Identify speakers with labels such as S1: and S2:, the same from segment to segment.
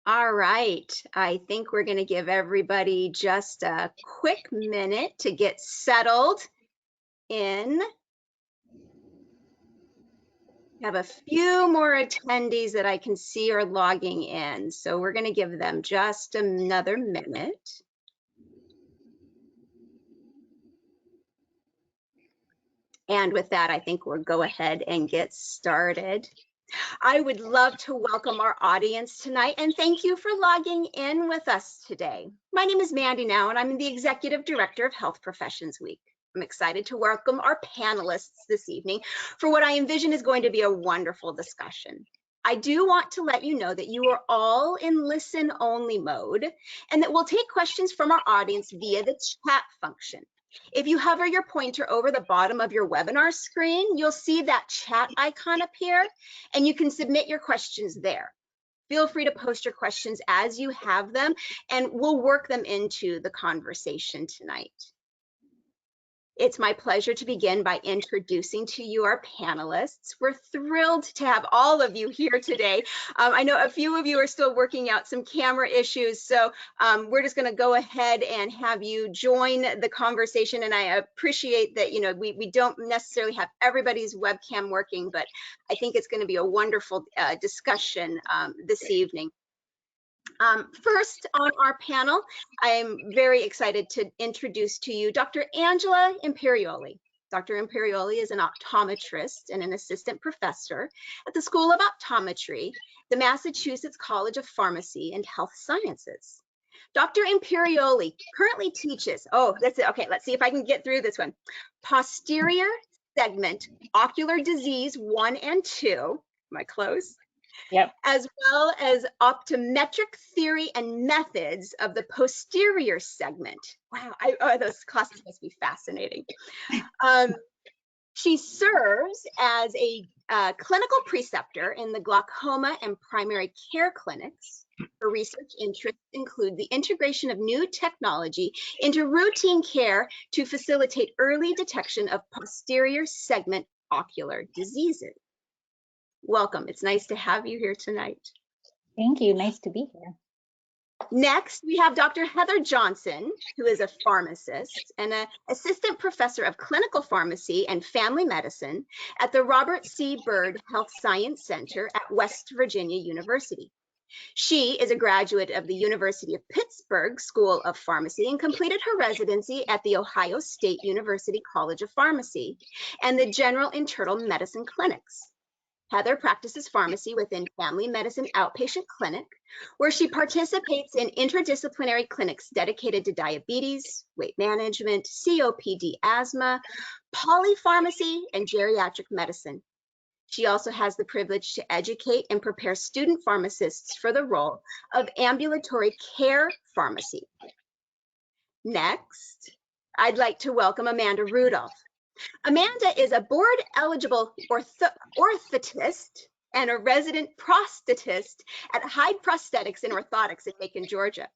S1: All right, I think we're going to give everybody just a quick minute to get settled in. We have a few more attendees that I can see are logging in, so we're going to give them just another minute. And with that, I think we'll go ahead and get started. I would love to welcome our audience tonight and thank you for logging in with us today. My name is Mandy now, and I'm the Executive Director of Health Professions Week. I'm excited to welcome our panelists this evening for what I envision is going to be a wonderful discussion. I do want to let you know that you are all in listen-only mode and that we'll take questions from our audience via the chat function. If you hover your pointer over the bottom of your webinar screen, you'll see that chat icon appear, and you can submit your questions there. Feel free to post your questions as you have them, and we'll work them into the conversation tonight. It's my pleasure to begin by introducing to you our panelists. We're thrilled to have all of you here today. I know a few of you are still working out some camera issues, so we're just going to go ahead and have you join the conversation. And I appreciate that, you know, we don't necessarily have everybody's webcam working, but I think it's going to be a wonderful discussion this evening. First on our panel, I'm very excited to introduce to you Dr. Angela Imperioli. Dr. Imperioli is an optometrist and an assistant professor at the School of Optometry, the Massachusetts College of Pharmacy and Health Sciences. Dr. Imperioli currently teaches, that's it, okay, let's see if I can get through this one. Posterior segment ocular disease 1 and 2, am I close?
S2: Yep.
S1: As well as optometric theory and methods of the posterior segment. Wow, those classes must be fascinating. She serves as a clinical preceptor in the glaucoma and primary care clinics. Her research interests include the integration of new technology into routine care to facilitate early detection of posterior segment ocular diseases. Welcome. It's nice to have you here tonight.
S2: Thank you. Nice to be here.
S1: Next, we have Dr. Heather Johnson, who is a pharmacist and an assistant professor of clinical pharmacy and family medicine at the Robert C. Byrd Health Science Center at West Virginia University. She is a graduate of the University of Pittsburgh School of Pharmacy and completed her residency at the Ohio State University College of Pharmacy and the General Internal Medicine Clinics. Heather practices pharmacy within Family Medicine Outpatient Clinic, where she participates in interdisciplinary clinics dedicated to diabetes, weight management, COPD, asthma, polypharmacy, and geriatric medicine. She also has the privilege to educate and prepare student pharmacists for the role of ambulatory care pharmacy. Next, I'd like to welcome Amanda Rudolph. Amanda is a board-eligible orthotist and a resident prosthetist at Hyde Prosthetics in Orthotics in Macon, Georgia.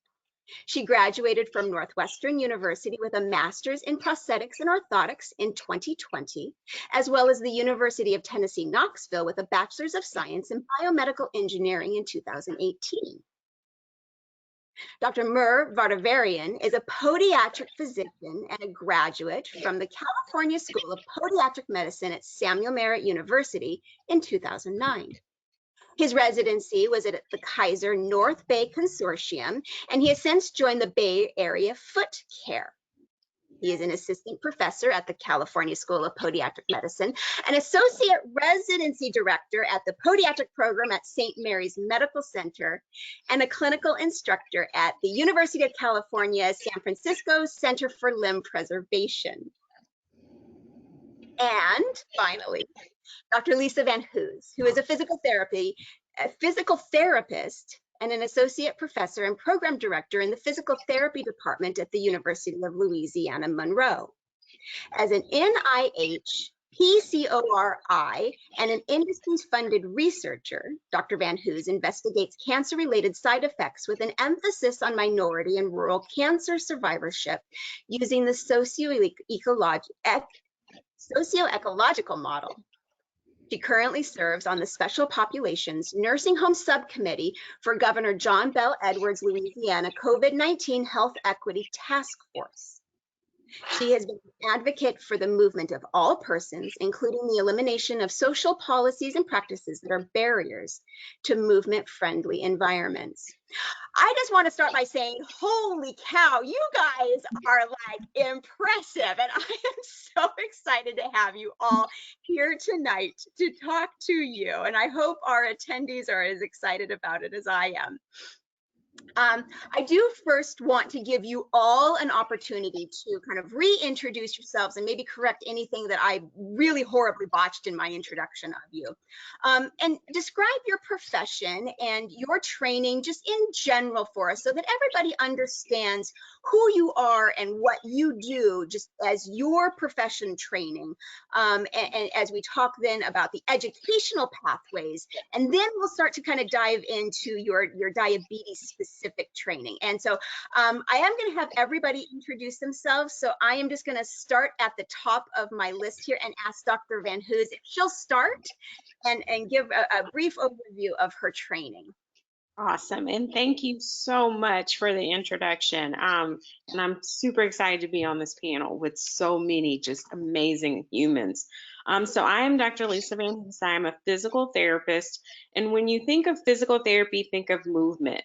S1: She graduated from Northwestern University with a master's in prosthetics and orthotics in 2020, as well as the University of Tennessee, Knoxville with a bachelor's of science in biomedical engineering in 2018. Dr. Mher Vartivarian is a podiatric physician and a graduate from the California School of Podiatric Medicine at Samuel Merritt University in 2009. His residency was at the Kaiser North Bay Consortium, and he has since joined the Bay Area Foot Care. He is an assistant professor at the California School of Podiatric Medicine, an associate residency director at the podiatric program at St. Mary's Medical Center, and a clinical instructor at the University of California, San Francisco Center for Limb Preservation. And finally, Dr. Lisa VanHoose, who is a physical therapist and an associate professor and program director in the physical therapy department at the University of Louisiana, Monroe. As an NIH, PCORI, and an industry-funded researcher, Dr. VanHoose investigates cancer-related side effects with an emphasis on minority and rural cancer survivorship using the socio-ecological model. She currently serves on the Special Populations Nursing Home Subcommittee for Governor John Bel Edwards, Louisiana COVID-19 Health Equity Task Force. She has been an advocate for the movement of all persons, including the elimination of social policies and practices that are barriers to movement-friendly environments. I just want to start by saying, holy cow, you guys are like impressive. And I am so excited to have you all here tonight to talk to you. And I hope our attendees are as excited about it as I am. I do first want to give you all an opportunity to kind of reintroduce yourselves and maybe correct anything that I really horribly botched in my introduction of you. And describe your profession and your training just in general for us so that everybody understands who you are and what you do just as your profession training. And as we talk then about the educational pathways, and then we'll start to kind of dive into your diabetes specific training. And so I am going to have everybody introduce themselves. So I am just going to start at the top of my list here and ask Dr. VanHoose if she'll start and give a brief overview of her training.
S3: Awesome. And thank you so much for the introduction. And I'm super excited to be on this panel with so many just amazing humans. So I am Dr. Lisa VanHoose. I'm a physical therapist. And when you think of physical therapy, think of movement.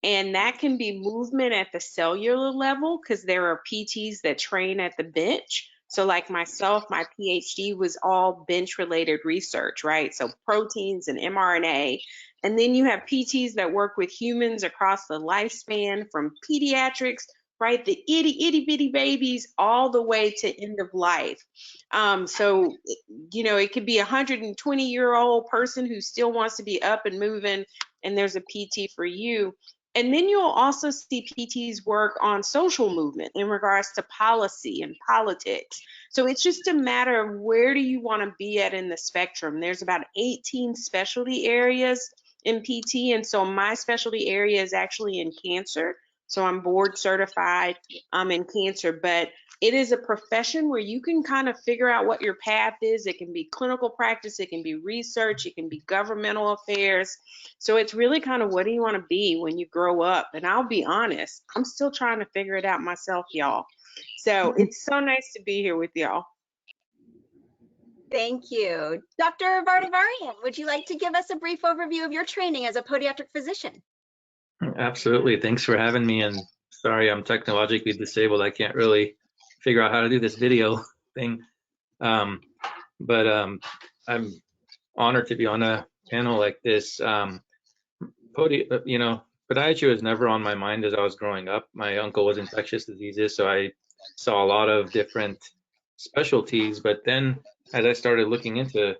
S3: And that can be movement at the cellular level because there are PTs that train at the bench. So like myself, my PhD was all bench related research, right? So proteins and mRNA. And then you have PTs that work with humans across the lifespan from pediatrics, right? The itty bitty babies all the way to end of life. So, you know, it could be a 120-year-old person who still wants to be up and moving, and there's a PT for you. And then you'll also see PTs work on social movement in regards to policy and politics. So it's just a matter of where do you want to be at in the spectrum. There's about 18 specialty areas in PT, and so my specialty area is actually in cancer. So I'm board certified in cancer, but it is a profession where you can kind of figure out what your path is. It can be clinical practice, it can be research, it can be governmental affairs. So it's really kind of what do you want to be when you grow up? And I'll be honest, I'm still trying to figure it out myself, y'all. So it's so nice to be here with y'all.
S1: Thank you. Dr. Vartivarian, would you like to give us a brief overview of your training as a podiatric physician?
S4: Absolutely. Thanks for having me. And sorry, I'm technologically disabled. I can't really figure out how to do this video thing. But I'm honored to be on a panel like this. Podiatry was never on my mind as I was growing up. My uncle was infectious diseases, so I saw a lot of different specialties. But then as I started looking into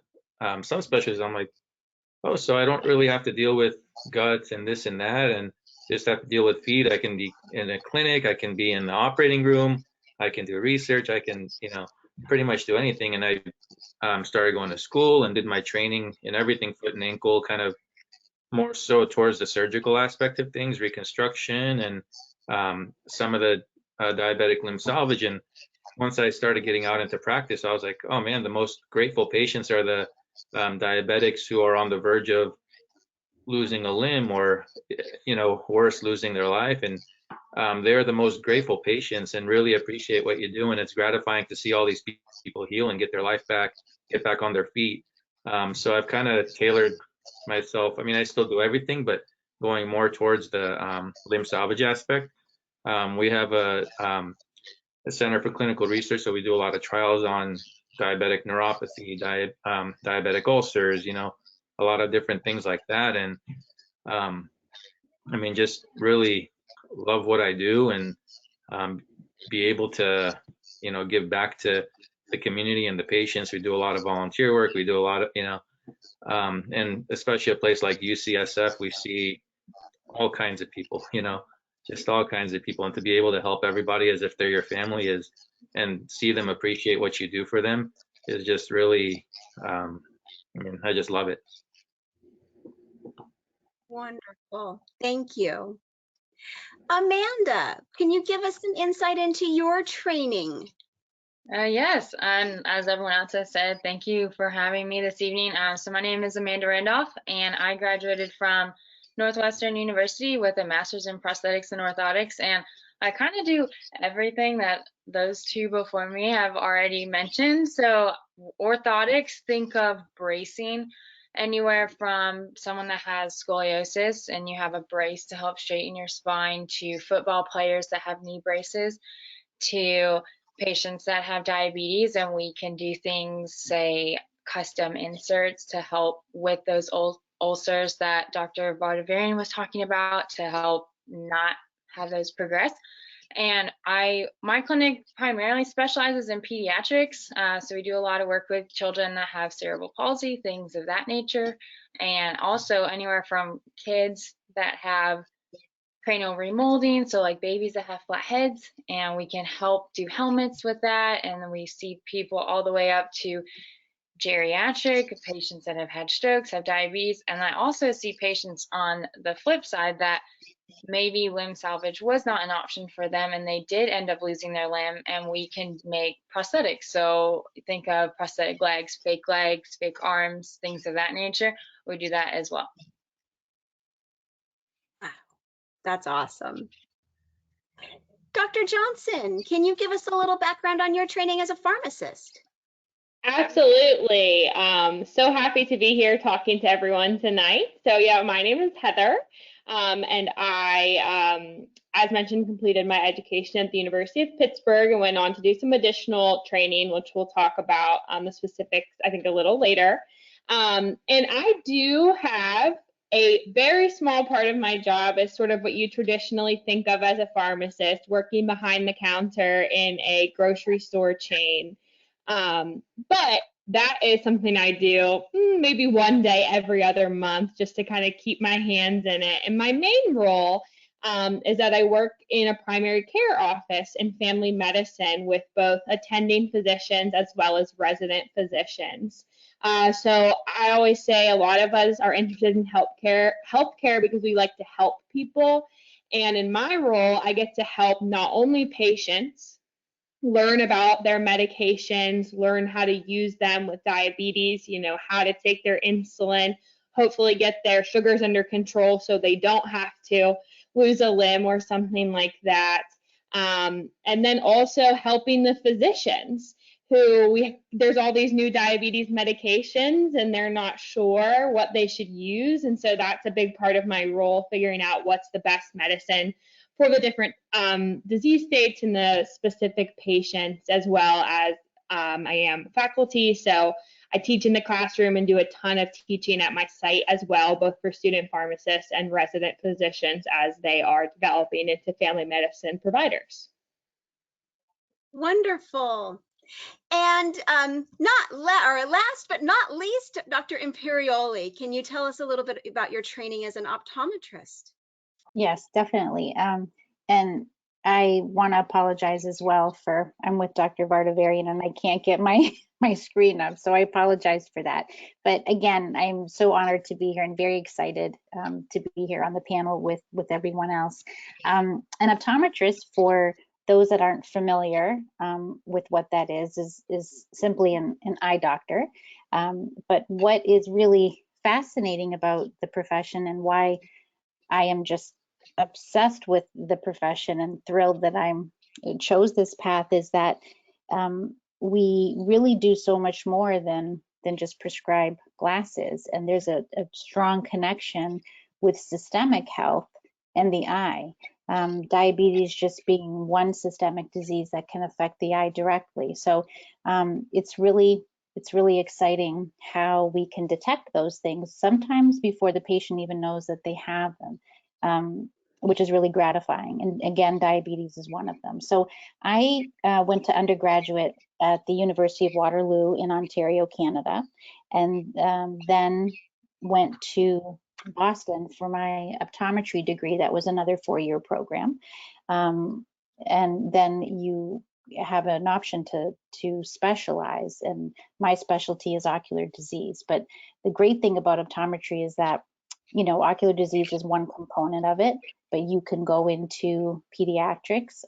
S4: some specialties, I'm like, oh, so I don't really have to deal with guts and this and that, and just have to deal with feet. I can be in a clinic, I can be in the operating room, I can do research, I can, pretty much do anything. And I started going to school and did my training in everything, foot and ankle, kind of more so towards the surgical aspect of things, reconstruction, and some of the diabetic limb salvage. And once I started getting out into practice, I was like, oh man, the most grateful patients are the diabetics who are on the verge of losing a limb or, worse, losing their life. And they're the most grateful patients and really appreciate what you do. And it's gratifying to see all these people heal and get their life back, get back on their feet. So I've kind of tailored myself. I mean, I still do everything, but going more towards the limb salvage aspect. We have a Center for Clinical Research, so we do a lot of trials on diabetic neuropathy, diabetic ulcers, a lot of different things like that. And I mean, just really love what I do and be able to, give back to the community and the patients. We do a lot of volunteer work. We do a lot of, and especially a place like UCSF, we see all kinds of people, just all kinds of people. And to be able to help everybody as if they're your family and see them appreciate what you do for them is just really, I just love it.
S1: Wonderful. Thank you. Amanda, can you give us some insight into your training?
S5: Yes, and as everyone else has said, thank you for having me this evening. So my name is Amanda Randolph, and I graduated from Northwestern University with a master's in prosthetics and orthotics, and I kind of do everything that those two before me have already mentioned. So orthotics, think of bracing anywhere from someone that has scoliosis and you have a brace to help straighten your spine, to football players that have knee braces, to patients that have diabetes, and we can do things, say custom inserts to help with those ulcers that Dr. Vartivarian was talking about, to help not have those progress. And my clinic primarily specializes in pediatrics, so we do a lot of work with children that have cerebral palsy, things of that nature, and also anywhere from kids that have cranial remolding, so like babies that have flat heads, and we can help do helmets with that. And then we see people all the way up to geriatric patients that have had strokes, have diabetes. And I also see patients on the flip side that maybe limb salvage was not an option for them and they did end up losing their limb, and we can make prosthetics. So think of prosthetic legs, fake arms, things of that nature. We do that as well.
S1: Wow, that's awesome. Dr. Johnson, can you give us a little background on your training as a pharmacist?
S6: Absolutely. So happy to be here talking to everyone tonight. So yeah, my name is Heather, and I, as mentioned, completed my education at the University of Pittsburgh and went on to do some additional training, which we'll talk about the specifics, I think, a little later. And I do have a very small part of my job is sort of what you traditionally think of as a pharmacist, working behind the counter in a grocery store chain. But that is something I do maybe one day every other month just to kind of keep my hands in it. And my main role is that I work in a primary care office in family medicine with both attending physicians as well as resident physicians. So I always say a lot of us are interested in healthcare because we like to help people. And in my role, I get to help not only patients learn about their medications, learn how to use them with diabetes, how to take their insulin, hopefully get their sugars under control so they don't have to lose a limb or something like that. And then also helping the physicians who there's all these new diabetes medications and they're not sure what they should use. And so that's a big part of my role, figuring out what's the best medicine for the different disease states and the specific patients, as well as I am faculty. So I teach in the classroom and do a ton of teaching at my site as well, both for student pharmacists and resident physicians as they are developing into family medicine providers.
S1: Wonderful. And last but not least, Dr. Imperioli, can you tell us a little bit about your training as an optometrist?
S2: Yes, definitely. And I want to apologize as well for, I'm with Dr. Vartivarian and I can't get my screen up, so I apologize for that. But again, I'm so honored to be here and very excited to be here on the panel with everyone else. An optometrist, for those that aren't familiar with what that is simply an eye doctor. But what is really fascinating about the profession and why I am just obsessed with the profession and thrilled that I chose this path is that we really do so much more than just prescribe glasses. And there's a strong connection with systemic health and the eye. Diabetes just being one systemic disease that can affect the eye directly. So it's really exciting how we can detect those things sometimes before the patient even knows that they have them, which is really gratifying. And again, diabetes is one of them. So I went to undergraduate at the University of Waterloo in Ontario, Canada, and then went to Boston for my optometry degree. That was another 4-year program. And then you have an option to specialize, and my specialty is ocular disease. But the great thing about optometry is that, ocular disease is one component of it, but you can go into pediatrics.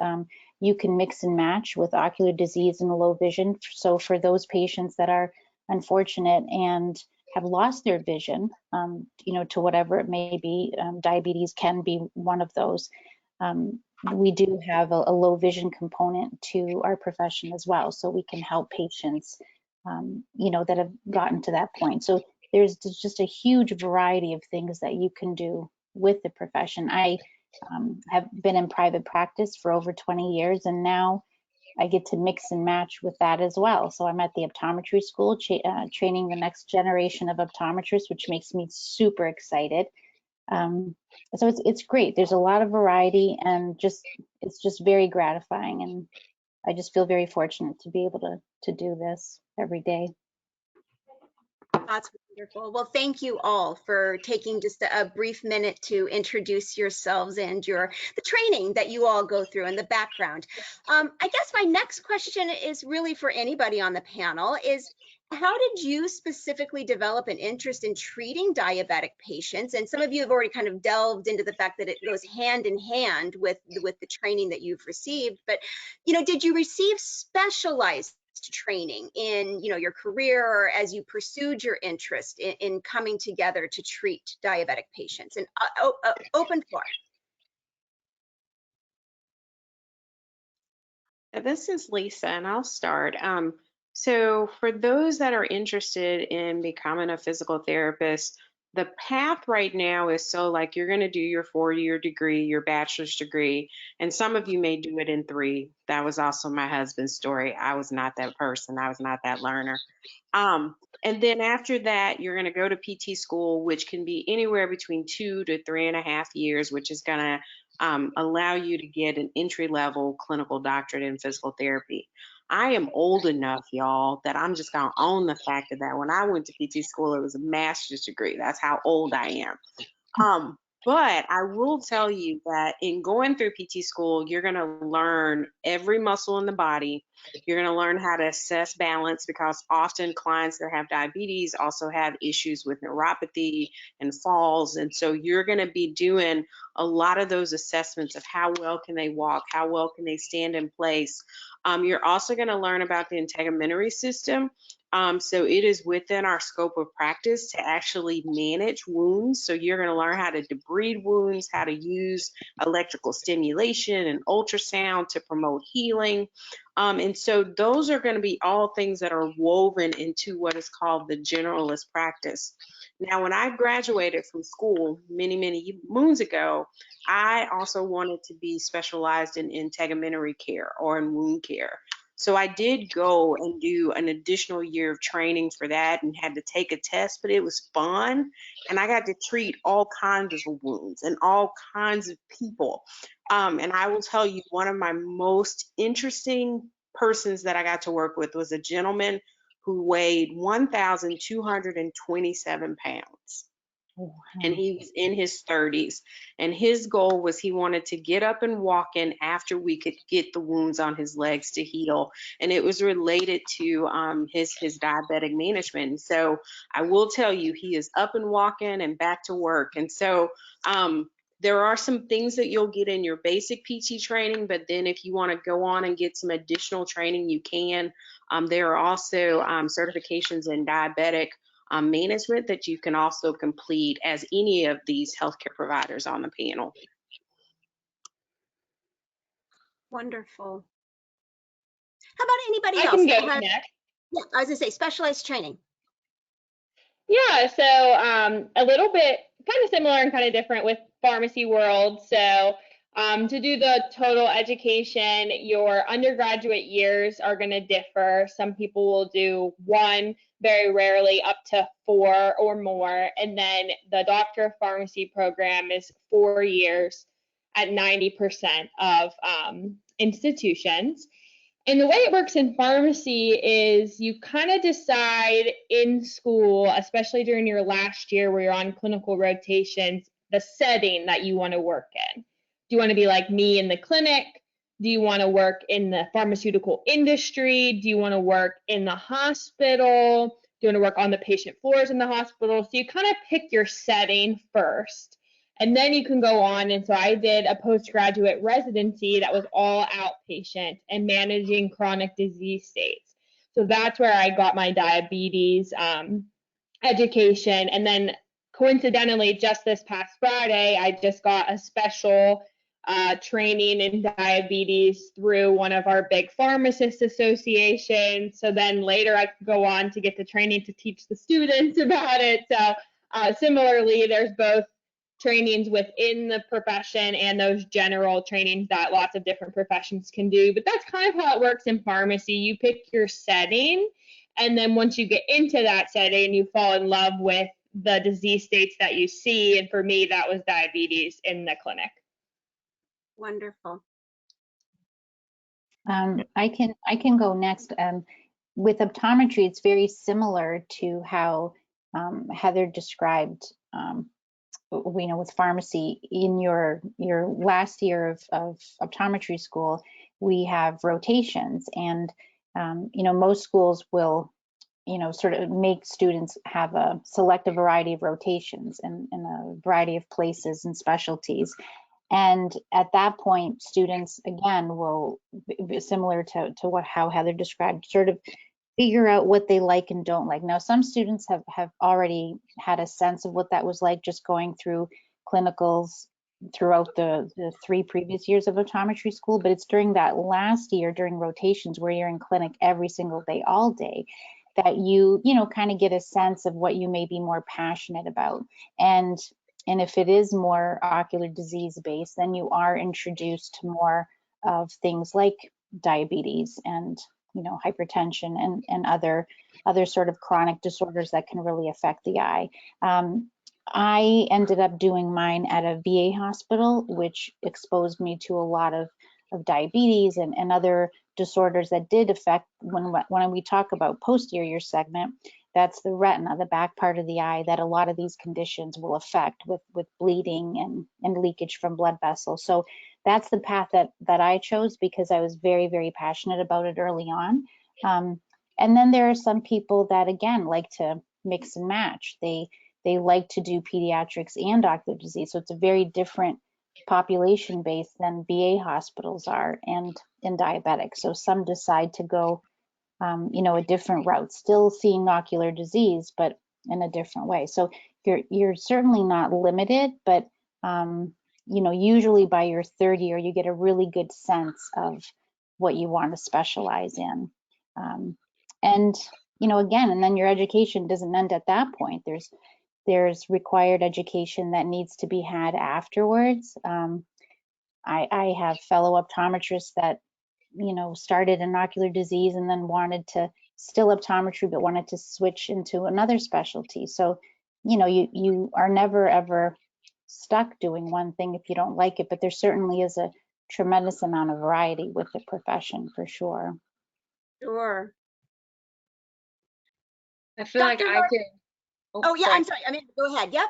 S2: you can mix and match with ocular disease and low vision. So for those patients that are unfortunate and have lost their vision, you know, to whatever it may be, diabetes can be one of those. We do have a low vision component to our profession as well, so we can help patients, you know, that have gotten to that point. So there's just a huge variety of things that you can do with the profession. I have been in private practice for over 20 years, and now I get to mix and match with that as well. So I'm at the optometry school, training the next generation of optometrists, which makes me super excited. So it's great. There's a lot of variety, and it's just very gratifying. And I just feel very fortunate to be able to do this every day.
S1: That's wonderful. Well, thank you all for taking just a brief minute to introduce yourselves and the training that you all go through and the background. I guess my next question is really for anybody on the panel is, how did you specifically develop an interest in treating diabetic patients? And some of you have already kind of delved into the fact that it goes hand in hand with the training that you've received. But, you know, did you receive specialized training in, you know, your career, or as you pursued your interest in coming together to treat diabetic patients? And open floor.
S3: This is Lisa, and I'll start. So for those that are interested in becoming a physical therapist, the path right now is so like you're going to do your 4-year degree, your bachelor's degree, and some of you may do it in 3. That was also my husband's story. I was not that person. I was not that learner. And then after that, you're going to go to PT school, which can be anywhere between 2 to 3.5 years, which is going to allow you to get an entry-level clinical doctorate in physical therapy. I am old enough, y'all, that I'm just going to own the fact that when I went to PT school, it was a master's degree. That's how old I am. But I will tell you that in going through PT school, you're going to learn every muscle in the body. You're going to learn how to assess balance, because often clients that have diabetes also have issues with neuropathy and falls. And so you're going to be doing a lot of those assessments of how well can they walk, how well can they stand in place. You're also going to learn about the integumentary system. So it is within our scope of practice to actually manage wounds. So you're going to learn how to debride wounds, how to use electrical stimulation and ultrasound to promote healing. And so those are going to be all things that are woven into what is called the generalist practice. Now, when I graduated from school many, many moons ago, I also wanted to be specialized in integumentary care or in wound care. So I did go and do an additional year of training for that and had to take a test, but it was fun. And I got to treat all kinds of wounds and all kinds of people. And I will tell you, one of my most interesting persons that I got to work with was a gentleman who weighed 1,227 pounds.
S2: Wow.
S3: And he was in his 30s, and his goal was he wanted to get up and walk in after we could get the wounds on his legs to heal, and it was related to his diabetic management. And so I will tell you, he is up and walking and back to work. And so there are some things that you'll get in your basic PT training, but then if you want to go on and get some additional training, you can. There are also certifications in diabetic management that you can also complete as any of these healthcare providers on the panel.
S1: Wonderful. How about anybody
S6: I
S1: else?
S6: can go next.
S1: Yeah, I was gonna say specialized training.
S6: Yeah, so a little bit kind of similar and kind of different with pharmacy world. So to do the total education, your undergraduate years are going to differ. Some people will do 1, very rarely up to 4 or more. And then the Doctor of Pharmacy program is 4 years at 90% of institutions. And the way it works in pharmacy is you kind of decide in school, especially during your last year where you're on clinical rotations, the setting that you want to work in. Do you want to be like me in the clinic? Do you want to work in the pharmaceutical industry? Do you want to work in the hospital? Do you want to work on the patient floors in the hospital? So you kind of pick your setting first. And then you can go on. And so I did a postgraduate residency that was all outpatient and managing chronic disease states. So that's where I got my diabetes education. And then coincidentally, just this past Friday, I just got a special training in diabetes through one of our big pharmacist associations. So then later I could go on to get the training to teach the students about it. So similarly, there's both trainings within the profession and those general trainings that lots of different professions can do. But that's kind of how it works in pharmacy. You pick your setting, and then once you get into that setting, you fall in love with the disease states that you see. And for me, that was diabetes in the clinic.
S1: Wonderful.
S2: I can go next. With optometry, it's very similar to how Heather described. We know with pharmacy, in your last year of optometry school, we have rotations, and most schools will sort of make students have select a variety of rotations in a variety of places and specialties. And at that point, students, again, will be similar to how Heather described, sort of figure out what they like and don't like. Now, some students have already had a sense of what that was like just going through clinicals throughout the 3 previous years of optometry school, but it's during that last year, during rotations, where you're in clinic every single day, all day, that you kind of get a sense of what you may be more passionate about. And if it is more ocular disease based, then you are introduced to more of things like diabetes and hypertension and other sort of chronic disorders that can really affect the eye. I ended up doing mine at a VA hospital, which exposed me to a lot of diabetes and other disorders that did affect, when we talk about posterior segment, that's the retina, the back part of the eye, that a lot of these conditions will affect with bleeding and leakage from blood vessels. So that's the path that I chose because I was very, very passionate about it early on. And then there are some people that, again, like to mix and match. They like to do pediatrics and ocular disease. So it's a very different population base than VA hospitals are and in diabetic. So some decide to go a different route, still seeing ocular disease, but in a different way. So you're certainly not limited, but usually by your third year, you get a really good sense of what you want to specialize in. And then your education doesn't end at that point. There's required education that needs to be had afterwards. I have fellow optometrists that started in ocular disease and then wanted to still optometry, but wanted to switch into another specialty. So, you are never ever stuck doing one thing if you don't like it, but there certainly is a tremendous amount of variety with the profession for sure.
S1: Sure.
S5: I feel like I could.
S1: Oh yeah,
S5: sorry.
S1: I'm sorry. I mean, go ahead. Yep.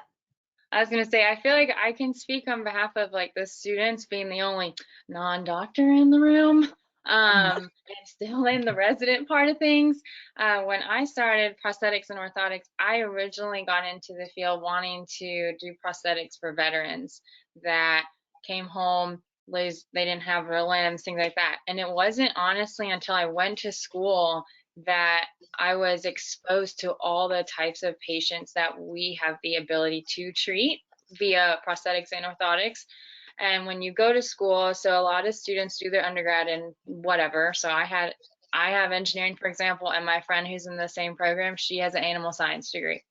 S5: I was going to say, I feel like I can speak on behalf of like the students being the only non-doctor in the room and still in the resident part of things. When I started prosthetics and orthotics, I originally got into the field wanting to do prosthetics for veterans that came home, they didn't have real limbs, things like that. And it wasn't honestly until I went to school that I was exposed to all the types of patients that we have the ability to treat via prosthetics and orthotics. And when you go to school, so a lot of students do their undergrad in whatever. So I have engineering, for example, and my friend who's in the same program, she has an animal science degree.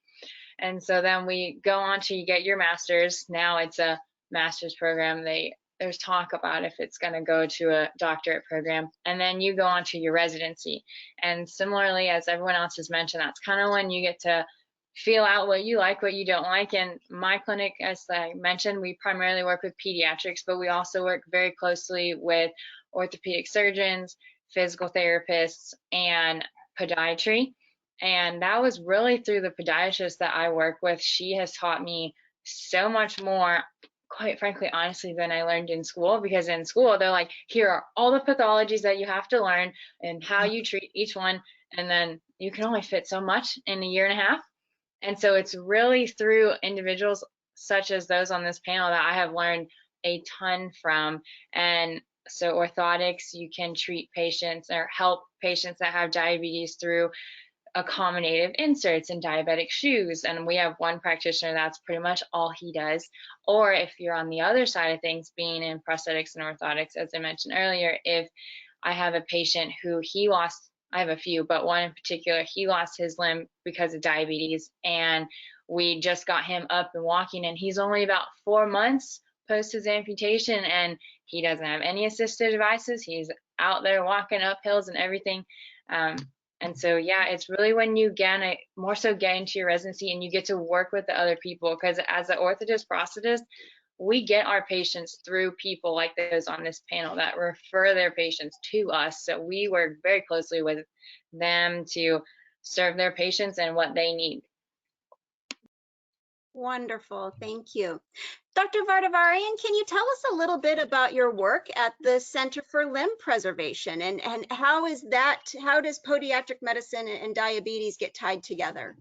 S5: And so then we go on to get your master's. Now it's a master's program. There's talk about if it's going to go to a doctorate program, and then you go on to your residency. And similarly, as everyone else has mentioned, that's kind of when you get to feel out what you like, what you don't like. And my clinic, as I mentioned, we primarily work with pediatrics, but we also work very closely with orthopedic surgeons, physical therapists, and podiatry. And that was really through the podiatrist that I work with. She has taught me so much more, quite frankly, honestly, than I learned in school, because in school, they're like, here are all the pathologies that you have to learn and how you treat each one. And then you can only fit so much in a year and a half. And so it's really through individuals such as those on this panel that I have learned a ton from. And so orthotics, you can treat patients or help patients that have diabetes through accommodative inserts and diabetic shoes. And we have one practitioner that's pretty much all he does. Or if you're on the other side of things, being in prosthetics and orthotics, as I mentioned earlier, if I have a patient who I have a few, but one in particular, he lost his limb because of diabetes, and we just got him up and walking, and he's only about 4 months post his amputation, and he doesn't have any assistive devices. He's out there walking up hills and everything. And so, yeah, it's really when you more so get into your residency and you get to work with the other people, because as an orthotist, prosthetist, we get our patients through people like those on this panel that refer their patients to us. So we work very closely with them to serve their patients and what they need.
S1: Wonderful, thank you. Dr. Vartivarian, can you tell us a little bit about your work at the Center for Limb Preservation, and how does podiatric medicine and diabetes get tied together?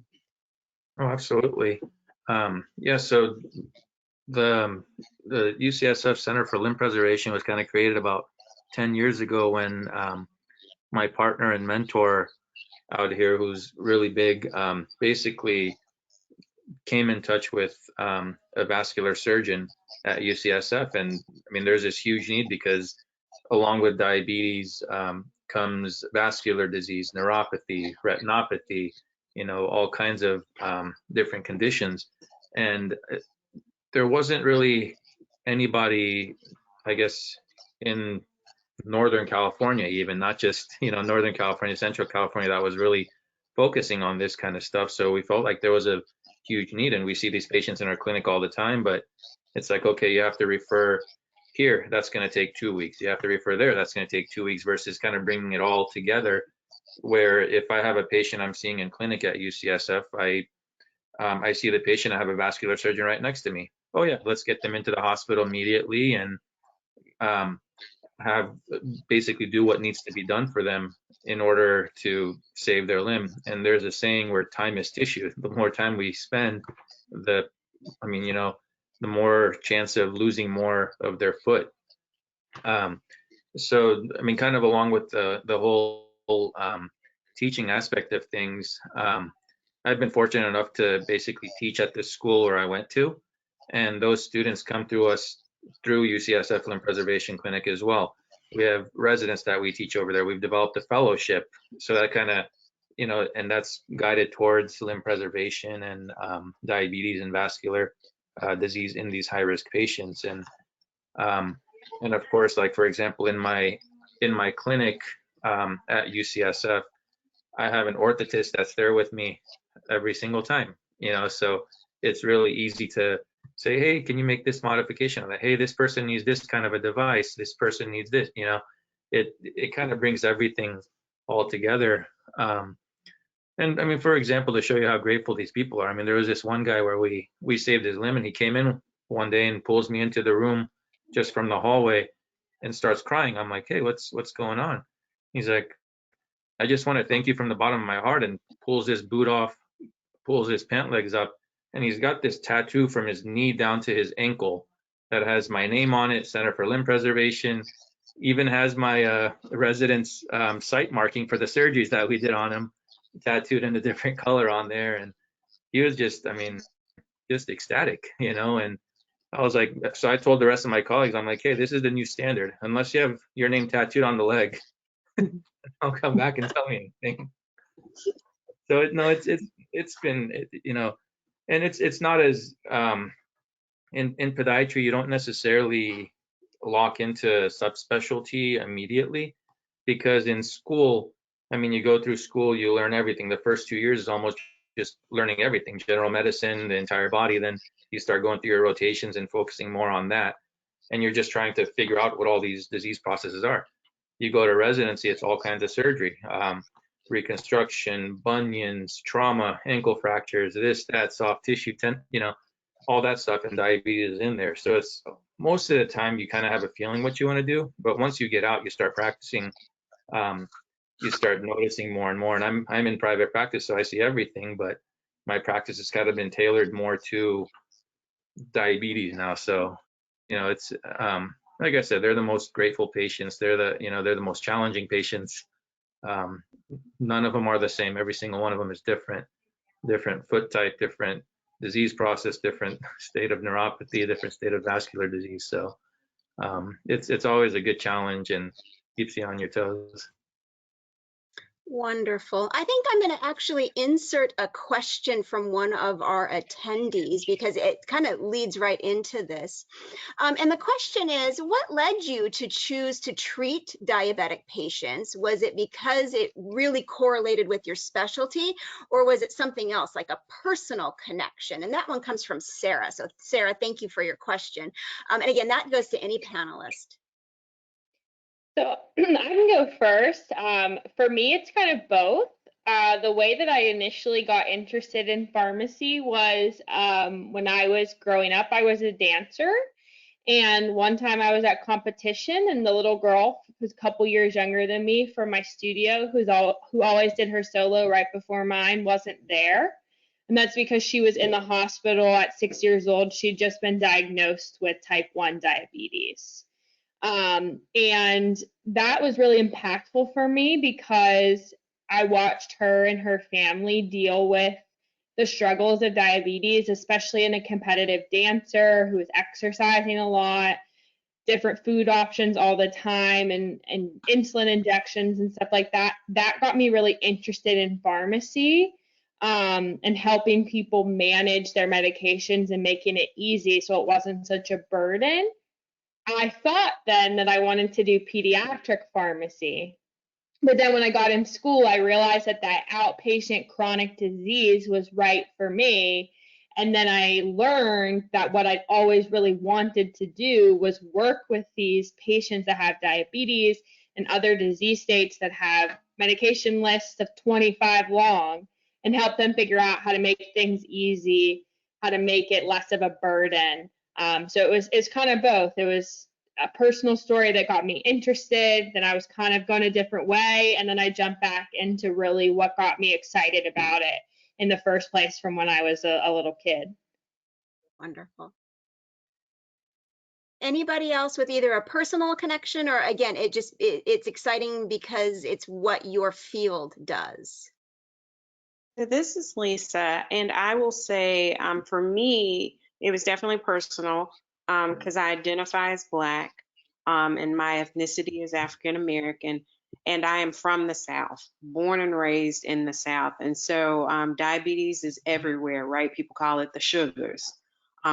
S4: Oh, absolutely. Yeah, so the UCSF Center for Limb Preservation was kind of created about 10 years ago when my partner and mentor out here, who's really big, basically came in touch with a vascular surgeon at UCSF. And I mean, there's this huge need because along with diabetes comes vascular disease, neuropathy, retinopathy, all kinds of different conditions. And there wasn't really anybody, I guess, in Northern California, even not just, Northern California, Central California, that was really focusing on this kind of stuff. So we felt like there was a huge need, and we see these patients in our clinic all the time, but it's like, okay, you have to refer here, that's going to take 2 weeks. You have to refer there, that's going to take 2 weeks, versus kind of bringing it all together, where if I have a patient I'm seeing in clinic at UCSF, I see the patient, I have a vascular surgeon right next to me. Oh yeah, let's get them into the hospital immediately and have basically do what needs to be done for them in order to save their limb. And there's a saying where time is tissue. The more time we spend, the more chance of losing more of their foot. So, I mean, kind of along with the whole teaching aspect of things, I've been fortunate enough to basically teach at the school where I went to, and those students come through us through UCSF Limb Preservation Clinic as well. We have residents that we teach over there. We've developed a fellowship, so that kind of, and that's guided towards limb preservation and diabetes and vascular disease in these high-risk patients. And of course, like for example, in my clinic at UCSF, I have an orthotist that's there with me every single time, so it's really easy to say, hey, can you make this modification on that? Hey, this person needs this kind of a device. This person needs this, it kind of brings everything all together. And I mean, for example, to show you how grateful these people are, I mean, there was this one guy where we saved his limb, and he came in one day and pulls me into the room just from the hallway and starts crying. I'm like, hey, what's going on? He's like, I just want to thank you from the bottom of my heart, and pulls his boot off, pulls his pant legs up, and he's got this tattoo from his knee down to his ankle that has my name on it, Center for Limb Preservation, even has my residence site marking for the surgeries that we did on him, tattooed in a different color on there. And he was just, I mean, just ecstatic, and I was like, so I told the rest of my colleagues, I'm like, hey, this is the new standard. Unless you have your name tattooed on the leg, I'll come back and tell me anything. So it's been, and it's not as in podiatry, you don't necessarily lock into subspecialty immediately, because in school, I mean, you go through school, you learn everything. The first 2 years is almost just learning everything, general medicine, the entire body. Then you start going through your rotations and focusing more on that, and you're just trying to figure out what all these disease processes are. You go to residency, it's all kinds of surgery, reconstruction, bunions, trauma, ankle fractures, this, that, soft tissue, all that stuff, and diabetes is in there. So it's most of the time you kind of have a feeling what you want to do, but once you get out, you start practicing, you start noticing more and more. And I'm in private practice, so I see everything, but my practice has kind of been tailored more to diabetes now. So, it's like I said, they're the most grateful patients. They're they're the most challenging patients. None of them are the same. Every single one of them is different foot type, different disease process, different state of neuropathy, different state of vascular disease. So it's always a good challenge and keeps you on your toes.
S1: Wonderful. I think I'm going to actually insert a question from one of our attendees because it kind of leads right into this. And the question is, what led you to choose to treat diabetic patients? Was it because it really correlated with your specialty, or was it something else, like a personal connection? And that one comes from Sarah. So Sarah, thank you for your question. And again, that goes to any panelist.
S6: So I can go first. For me, it's kind of both. The way that I initially got interested in pharmacy was when I was growing up, I was a dancer. And one time I was at competition, and the little girl who's a couple years younger than me from my studio, who always did her solo right before mine, wasn't there. And that's because she was in the hospital at 6 years old. She'd just been diagnosed with type 1 diabetes. And that was really impactful for me because I watched her and her family deal with the struggles of diabetes, especially in a competitive dancer who is exercising a lot, different food options all the time, and insulin injections and stuff like that. That got me really interested in pharmacy, and helping people manage their medications and making it easy so it wasn't such a burden. I thought then that I wanted to do pediatric pharmacy. But then when I got in school, I realized that outpatient chronic disease was right for me. And then I learned that what I'd always really wanted to do was work with these patients that have diabetes and other disease states that have medication lists of 25 long, and help them figure out how to make things easy, how to make it less of a burden. So it's kind of both. It was a personal story that got me interested, then I was kind of going a different way, and then I jumped back into really what got me excited about it in the first place from when I was a little kid.
S1: Wonderful. Anybody else with either a personal connection, or again, it's exciting because it's what your field does?
S3: So this is Lisa, and I will say for me, it was definitely personal because I identify as Black, and my ethnicity is African American, and I am from the South, born and raised in the South. And so diabetes is everywhere, right? People call it the sugars.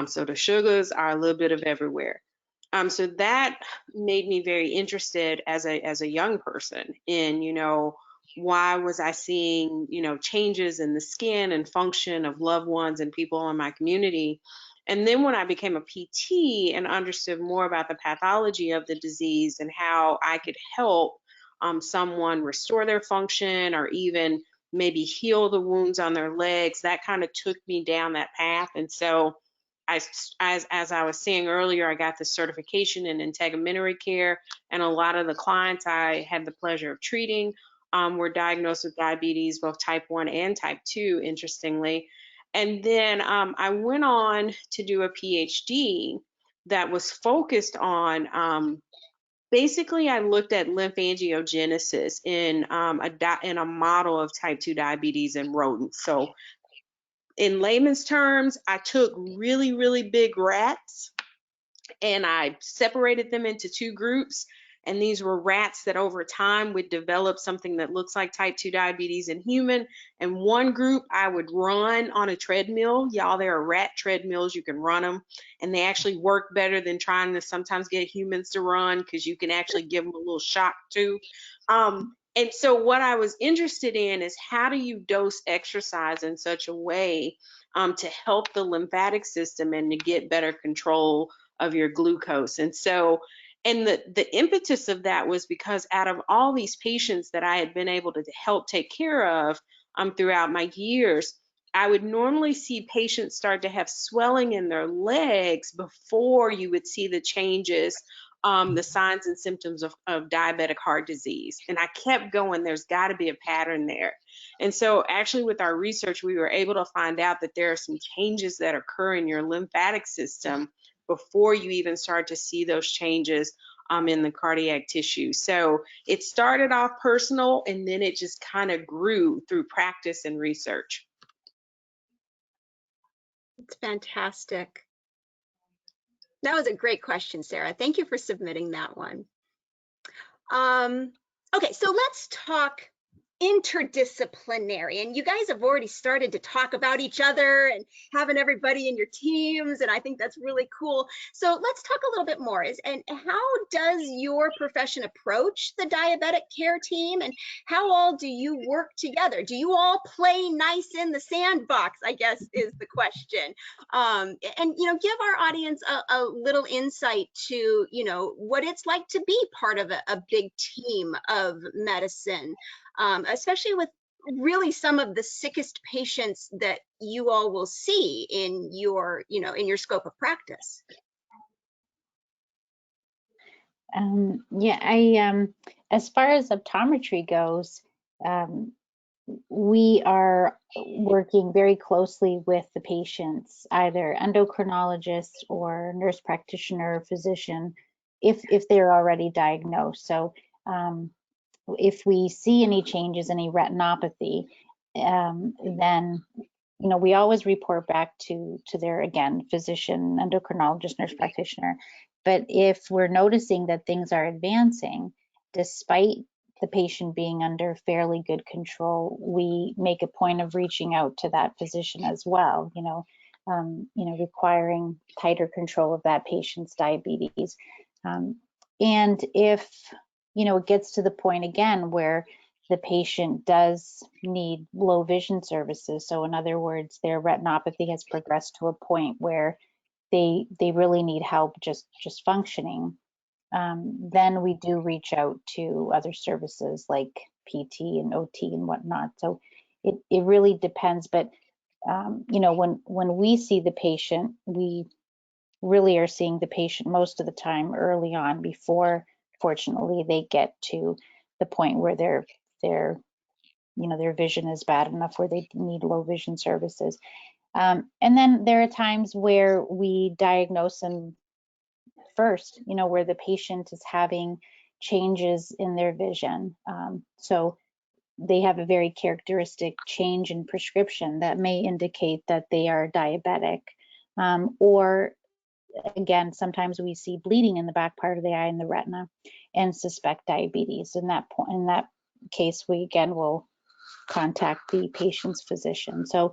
S3: So the sugars are a little bit of everywhere. So that made me very interested as a young person in, why was I seeing, changes in the skin and function of loved ones and people in my community. And then when I became a PT and understood more about the pathology of the disease and how I could help someone restore their function or even maybe heal the wounds on their legs, that kind of took me down that path. And so as I was saying earlier, I got the certification in integumentary care, and a lot of the clients I had the pleasure of treating were diagnosed with diabetes, both type 1 and type 2, interestingly. And then I went on to do a PhD that was focused on, basically I looked at lymphangiogenesis in a model of type 2 diabetes in rodents. So in layman's terms, I took really, really big rats and I separated them into two groups. And these were rats that over time would develop something that looks like type 2 diabetes in human. And one group I would run on a treadmill. Y'all, there are rat treadmills, you can run them. And they actually work better than trying to sometimes get humans to run because you can actually give them a little shock too. And so what I was interested in is how do you dose exercise in such a way to help the lymphatic system and to get better control of your glucose. And so, and the impetus of that was because out of all these patients that I had been able to help take care of throughout my years, I would normally see patients start to have swelling in their legs before you would see the changes the signs and symptoms of diabetic heart disease. And I kept going, there's got to be a pattern there. And so actually with our research, we were able to find out that there are some changes that occur in your lymphatic system before you even start to see those changes in the cardiac tissue. So it started off personal, and then it just kind of grew through practice and research.
S1: It's fantastic. That was a great question, Sarah. Thank you for submitting that one. Okay, so let's talk interdisciplinary. And you guys have already started to talk about each other and having everybody in your teams, and I think that's really cool. So let's talk a little bit more. And how does your profession approach the diabetic care team, and how all do you work together? Do you all play nice in the sandbox, I guess is the question. And give our audience a little insight to what it's like to be part of a big team of medicine. Especially with really some of the sickest patients that you all will see in your scope of practice.
S2: Yeah, as far as optometry goes, we are working very closely with the patients, either endocrinologist or nurse practitioner, physician, if they're already diagnosed. So if we see any changes, any retinopathy, then we always report back to their, again, physician, endocrinologist, nurse practitioner. But if we're noticing that things are advancing, despite the patient being under fairly good control, we make a point of reaching out to that physician as well, requiring tighter control of that patient's diabetes. And if it gets to the point again where the patient does need low vision services. So in other words, their retinopathy has progressed to a point where they really need help just functioning. Then we do reach out to other services like PT and OT and whatnot. So it really depends. But when we see the patient, we really are seeing the patient most of the time early on before, fortunately, they get to the point where their vision is bad enough where they need low vision services. And then there are times where we diagnose them first, where the patient is having changes in their vision. So they have a very characteristic change in prescription that may indicate that they are diabetic. Or again, sometimes we see bleeding in the back part of the eye in the retina and suspect diabetes. In that case, we again will contact the patient's physician. So,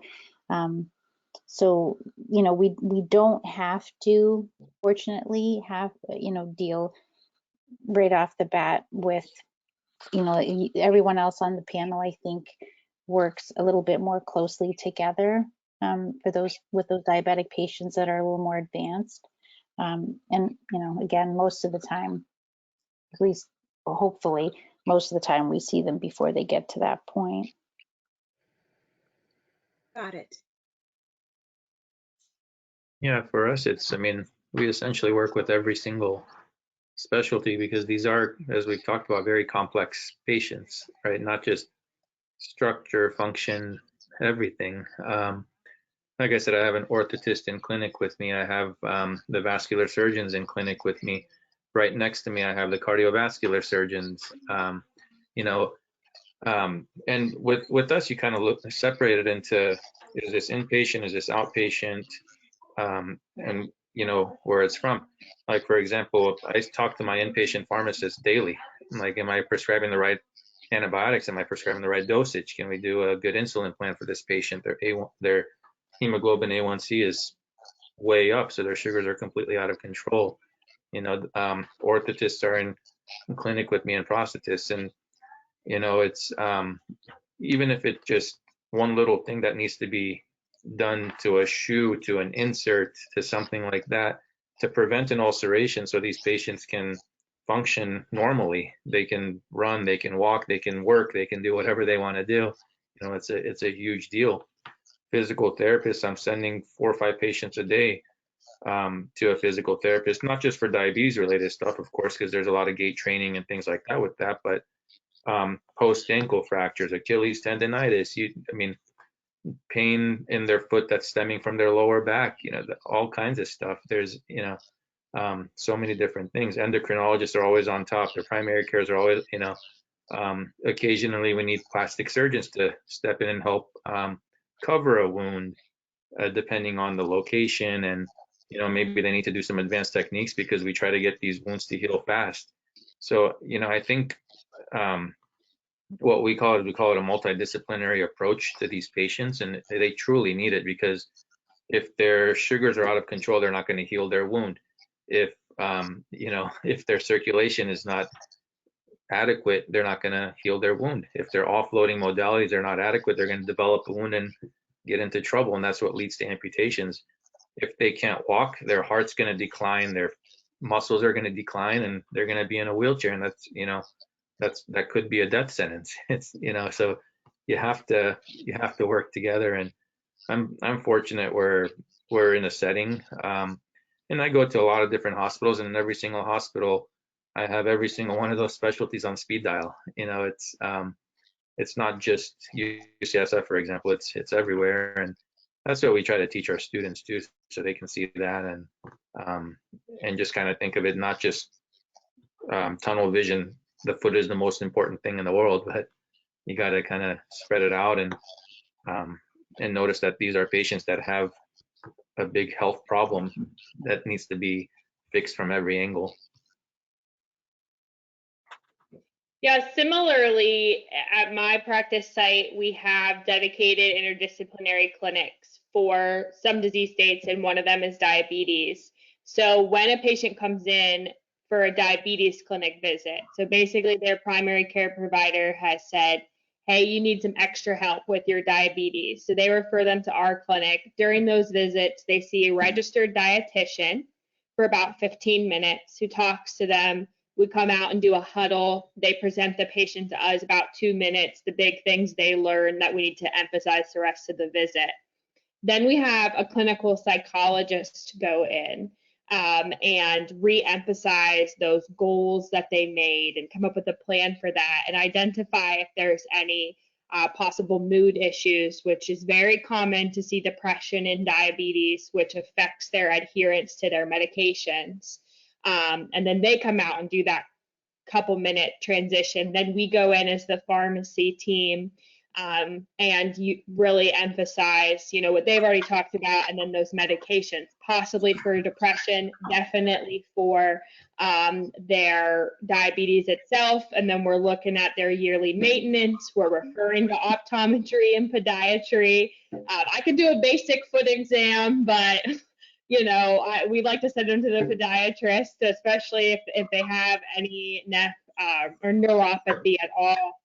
S2: we don't have to, fortunately, have deal right off the bat with everyone else on the panel. I think works a little bit more closely together with those diabetic patients that are a little more advanced. And again, most of the time, at least hopefully, most of the time we see them before they get to that point.
S1: Got it.
S4: Yeah, for us, we essentially work with every single specialty because these are, as we've talked about, very complex patients, right? Not just structure, function, everything. Like I said, I have an orthotist in clinic with me. I have the vascular surgeons in clinic with me. Right next to me, I have the cardiovascular surgeons. And with us, you kind of separate it into, is this inpatient, is this outpatient, and where it's from. Like, for example, I talk to my inpatient pharmacist daily. Like, am I prescribing the right antibiotics? Am I prescribing the right dosage? Can we do a good insulin plan for this patient? Their hemoglobin A1C is way up, so their sugars are completely out of control. Orthotists are in clinic with me and prosthetists, and it's even if it's just one little thing that needs to be done to a shoe, to an insert, to something like that, to prevent an ulceration so these patients can function normally. They can run, they can walk, they can work, they can do whatever they want to do. It's a huge deal. Physical therapists, I'm sending 4 or 5 patients a day to a physical therapist, not just for diabetes related stuff, of course, because there's a lot of gait training and things like that with that, but post ankle fractures, Achilles tendonitis, I mean, pain in their foot that's stemming from their lower back, all kinds of stuff. There's, so many different things. Endocrinologists are always on top. Their primary cares are always, occasionally we need plastic surgeons to step in and help cover a wound, depending on the location. And, maybe they need to do some advanced techniques because we try to get these wounds to heal fast. So, I think what we call it a multidisciplinary approach to these patients, and they truly need it, because if their sugars are out of control, they're not going to heal their wound. If if their circulation is not adequate, they're not going to heal their wound. If their offloading modalities are not adequate, they're going to develop a wound and get into trouble, and that's what leads to amputations. If they can't walk, their heart's going to decline, their muscles are going to decline, and they're going to be in a wheelchair, and that could be a death sentence. It's so you have to work together. And I'm fortunate we're in a setting, and I go to a lot of different hospitals, and in every single hospital I have every single one of those specialties on speed dial. It's not just UCSF, for example, it's everywhere. And that's what we try to teach our students too, so they can see that, and just kind of think of it not just tunnel vision. The foot is the most important thing in the world, but you got to kind of spread it out and notice that these are patients that have a big health problem that needs to be fixed from every angle.
S6: Yeah, similarly, at my practice site, we have dedicated interdisciplinary clinics for some disease states, and one of them is diabetes. So when a patient comes in for a diabetes clinic visit, so basically their primary care provider has said, hey, you need some extra help with your diabetes. So they refer them to our clinic. During those visits, they see a registered dietitian for about 15 minutes who talks to them. We come out and do a huddle. They present the patient to us about 2 minutes, the big things they learn that we need to emphasize the rest of the visit. Then we have a clinical psychologist go in and re-emphasize those goals that they made and come up with a plan for that, and identify if there's any possible mood issues, which is very common to see depression in diabetes, which affects their adherence to their medications. And then they come out and do that couple-minute transition. Then we go in as the pharmacy team and you really emphasize, what they've already talked about, and then those medications, possibly for depression, definitely for their diabetes itself. And then we're looking at their yearly maintenance. We're referring to optometry and podiatry. I could do a basic foot exam, but we like to send them to the podiatrist, especially if they have any or neuropathy at all.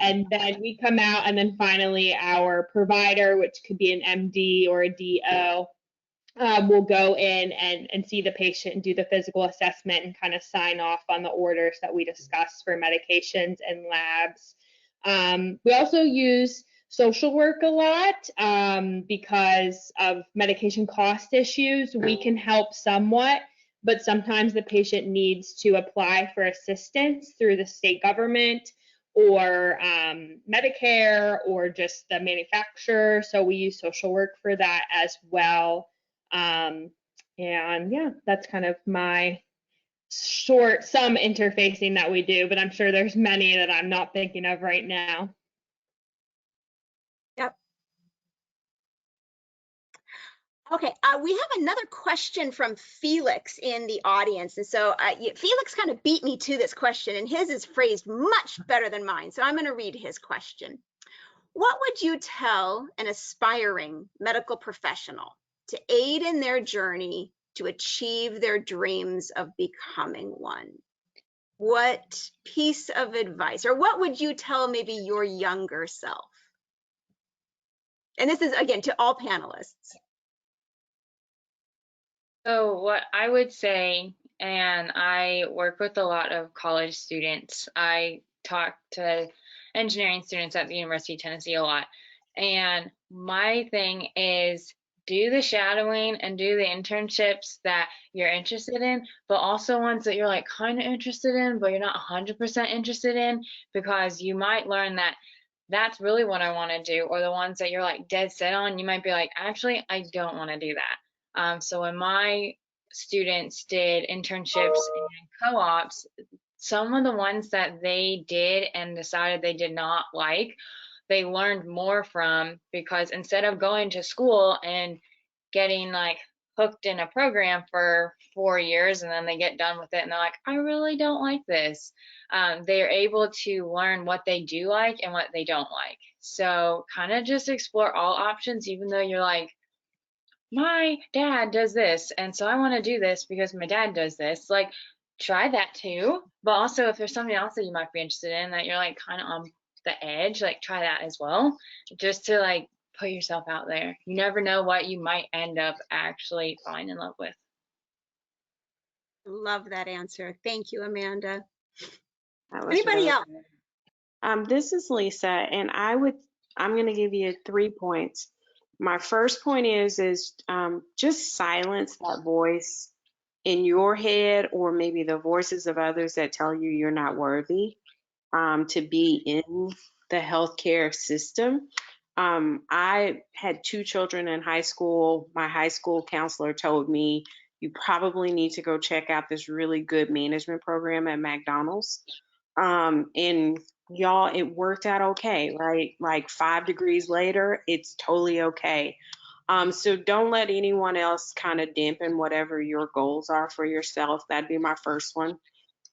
S6: And then we come out, and then finally our provider, which could be an MD or a DO, will go in and see the patient and do the physical assessment and kind of sign off on the orders that we discussed for medications and labs. We also use social work a lot because of medication cost issues. We can help somewhat, but sometimes the patient needs to apply for assistance through the state government or Medicare or just the manufacturer. So we use social work for that as well. And yeah, that's kind of my some interfacing that we do, but I'm sure there's many that I'm not thinking of right now.
S1: Yep. Okay, we have another question from Felix in the audience. And so Felix kind of beat me to this question, and his is phrased much better than mine. So I'm going to read his question. What would you tell an aspiring medical professional to aid in their journey to achieve their dreams of becoming one? What piece of advice, or what would you tell maybe your younger self? And this is, again, to all panelists.
S5: So what I would say, and I work with a lot of college students. I talk to engineering students at the University of Tennessee a lot. And my thing is, do the shadowing and do the internships that you're interested in, but also ones that you're like kind of interested in, but you're not 100% interested in, because you might learn that that's really what I want to do. Or the ones that you're like dead set on, you might be like, actually, I don't want to do that. So when my students did internships and co-ops, some of the ones that they did and decided they did not like, they learned more from, because instead of going to school and getting like hooked in a program for 4 years and then they get done with it and they're like, I really don't like this. They're able to learn what they do like and what they don't like. So kind of just explore all options, even though you're like, my dad does this, and so I want to do this because my dad does this. Like, try that too. But also, if there's something else that you might be interested in that you're like kind of on the edge, like try that as well, just to like put yourself out there. You never know what you might end up actually falling in love with.
S1: Love that answer. Thank you, Amanda.
S3: That was
S1: Anybody
S3: really
S1: else?
S3: good. This is Lisa, and I'm going to give you 3 points. My first point is just silence that voice in your head, or maybe the voices of others that tell you you're not worthy to be in the healthcare system. I had 2 children in high school. My high school counselor told me, you probably need to go check out this really good management program at McDonald's. And y'all, it worked out okay, right? Like 5 degrees later, it's totally okay. So don't let anyone else kind of dampen whatever your goals are for yourself. That'd be my first one.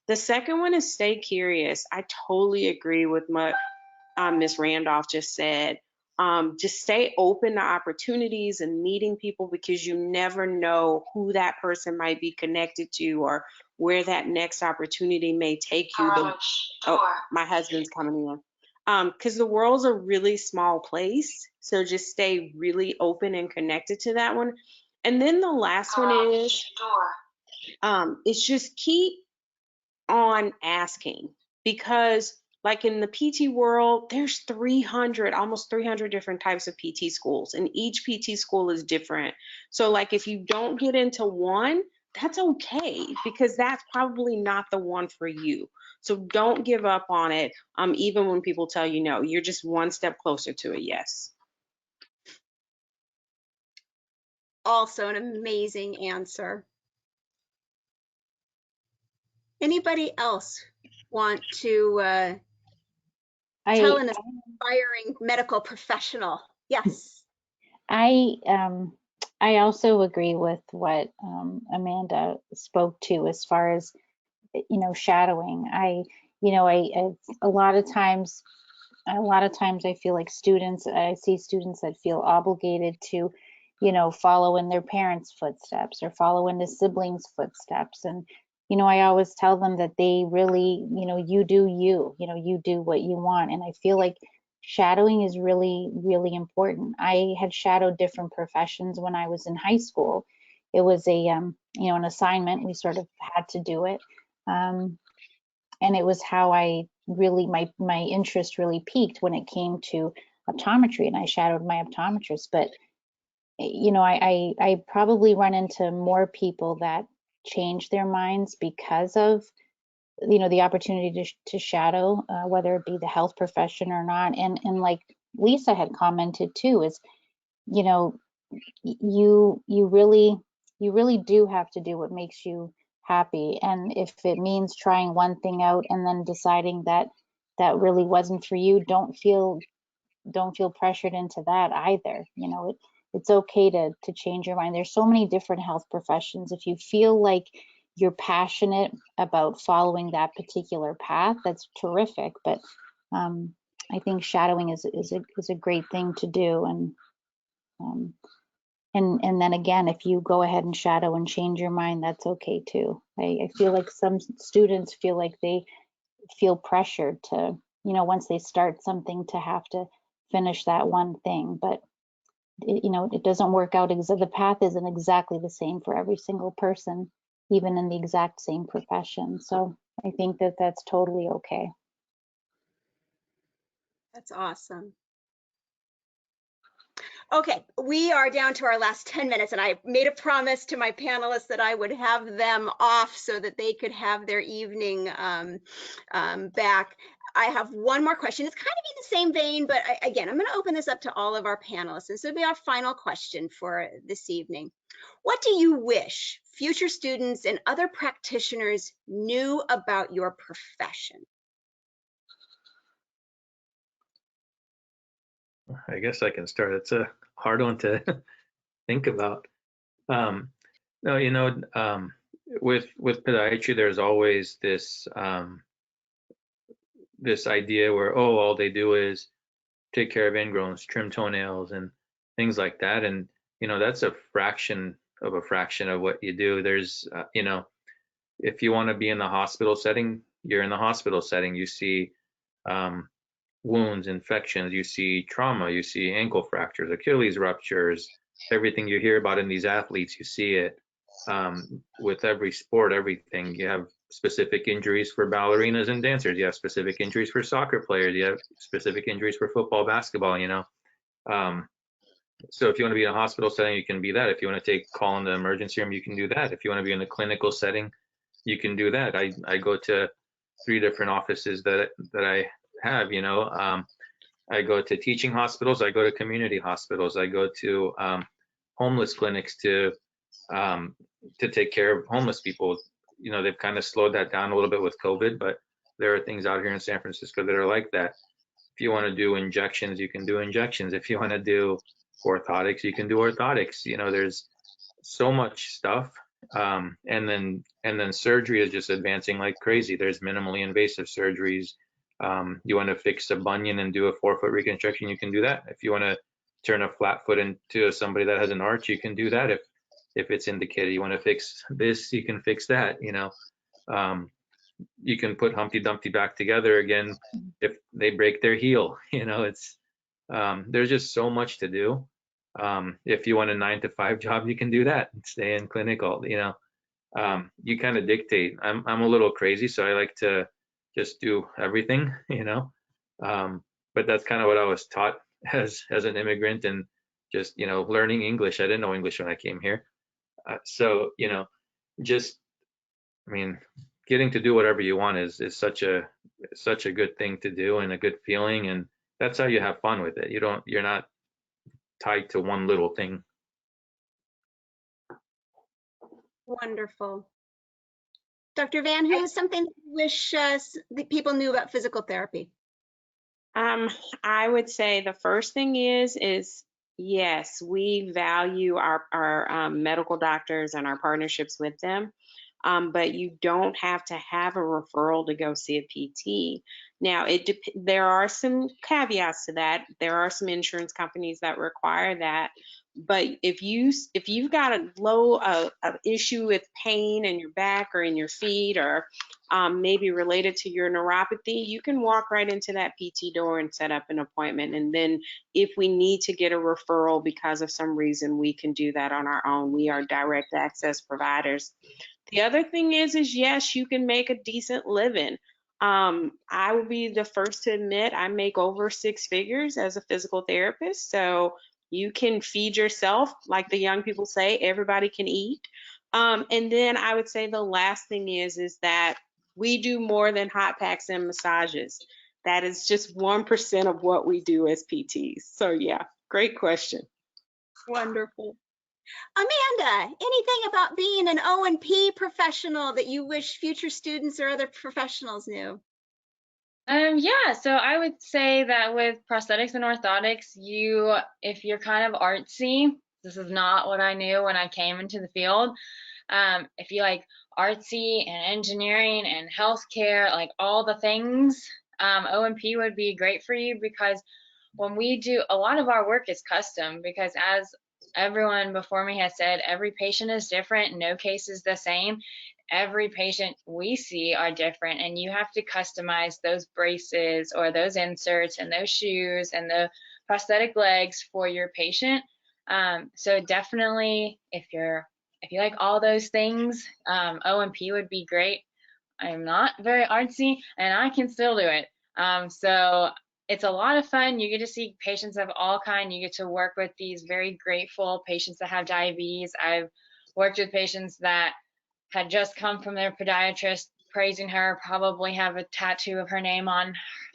S3: The second one is stay curious. I totally agree with what Ms. Randolph just said. Just stay open to opportunities and meeting people, because you never know who that person might be connected to or where that next opportunity may take you. Oh, my husband's coming in. Because the world's a really small place. So just stay really open and connected to that one. And then the last one is just keep on asking, because like in the PT world, there's almost 300 different types of PT schools, and each PT school is different. So like if you don't get into one, that's okay, because that's probably not the one for you. So don't give up on it. Even when people tell you no, you're just one step closer to a yes.
S1: Also an amazing answer. Anybody else want to tell an aspiring medical professional? Yes.
S2: I also agree with what Amanda spoke to as far as, you know, shadowing. I a lot of times I feel like I see students that feel obligated to, you know, follow in their parents' footsteps or follow in the siblings' footsteps. And, you know, I always tell them that they really, you know, you do you do what you want. And I feel like shadowing is really, really important. I had shadowed different professions when I was in high school. It was an assignment. We sort of had to do it. And it was how I really, my interest really peaked when it came to optometry, and I shadowed my optometrist. But, you know, I probably run into more people that change their minds because of, you know, the opportunity to shadow, whether it be the health profession or not. And like Lisa had commented too, is, you know, you really do have to do what makes you happy. And if it means trying one thing out and then deciding that that really wasn't for you, don't feel pressured into that either. You know, it's okay to change your mind. There's so many different health professions. If you feel like you're passionate about following that particular path, that's terrific. But I think shadowing is a great thing to do. And then again, if you go ahead and shadow and change your mind, that's okay too. I feel like some students feel like they feel pressured to, you know, once they start something, to have to finish that one thing. But you know, it doesn't work out. The path isn't exactly the same for every single person, even in the exact same profession. So I think that that's totally okay.
S1: That's awesome. Okay, we are down to our last 10 minutes, and I made a promise to my panelists that I would have them off so that they could have their evening back. I have one more question. It's kind of in the same vein, but again, I'm going to open this up to all of our panelists. This will be our final question for this evening. What do you wish future students and other practitioners knew about your profession?
S4: I guess I can start. It's a hard one to think about. No, you know, with podiatry, there's always this this idea where, oh, all they do is take care of ingrowns, trim toenails, and things like that. And you know, that's a fraction of what you do. There's, you know, if you want to be in the hospital setting, you're in the hospital setting. You see wounds, infections, you see trauma, you see ankle fractures, Achilles ruptures, everything you hear about in these athletes, you see it with every sport, everything. You have specific injuries for ballerinas and dancers. You have specific injuries for soccer players. You have specific injuries for football, basketball, you know. So if you want to be in a hospital setting, you can be that. If you want to take call in the emergency room, you can do that. If you want to be in the clinical setting, you can do that. I go to 3 different offices that I have, you know. I go to teaching hospitals, I go to community hospitals, I go to homeless clinics to take care of homeless people. You know, they've kind of slowed that down a little bit with COVID, but there are things out here in San Francisco that are like that. If you want to do injections, you can do injections. If you want to do orthotics, you can do orthotics. You know, there's so much stuff. And then surgery is just advancing like crazy. There's minimally invasive surgeries. You want to fix a bunion and do a 4-foot reconstruction, you can do that. If you want to turn a flat foot into somebody that has an arch, you can do that if it's indicated. You want to fix this, you can fix that, you know. You can put Humpty Dumpty back together again if they break their heel. You know, it's there's just so much to do. If you want a 9-to-5 job, you can do that. Stay in clinical, you know. You kind of dictate. I'm a little crazy, so I like to just do everything, you know. But that's kind of what I was taught as an immigrant, and just, you know, learning English. I didn't know English when I came here. So, you know, just, I mean, getting to do whatever you want is such a good thing to do, and a good feeling, and that's how you have fun with it. You're not tied to one little thing.
S1: Wonderful. Dr. VanHoose, something that you wish that people knew about physical therapy?
S3: I would say the first thing is yes, we value our medical doctors and our partnerships with them. But you don't have to have a referral to go see a PT. Now, there are some caveats to that. There are some insurance companies that require that. But if you've got a issue with pain in your back or in your feet, or maybe related to your neuropathy, you can walk right into that PT door and set up an appointment. And then if we need to get a referral because of some reason, we can do that on our own. We are direct access providers. The other thing is yes, you can make a decent living. I will be the first to admit I make over 6 figures as a physical therapist. So you can feed yourself, like the young people say, everybody can eat. And then I would say the last thing is that we do more than hot packs and massages. That is just 1% of what we do as PTs. So yeah, great question.
S1: Wonderful. Amanda, anything about being an O&P professional that you wish future students or other professionals knew?
S5: Yeah, so I would say that with prosthetics and orthotics, if you're kind of artsy, this is not what I knew when I came into the field. If you like artsy and engineering and healthcare, like all the things, O&P would be great for you, because when we do, a lot of our work is custom, because as everyone before me has said, every patient is different, no case is the same. Every patient we see are different, and you have to customize those braces or those inserts and those shoes and the prosthetic legs for your patient. So definitely, if you like all those things, O&P would be great. I'm not very artsy, and I can still do it. So it's a lot of fun. You get to see patients of all kind. You get to work with these very grateful patients that have diabetes. I've worked with patients that had just come from their podiatrist praising her, probably have a tattoo of her name on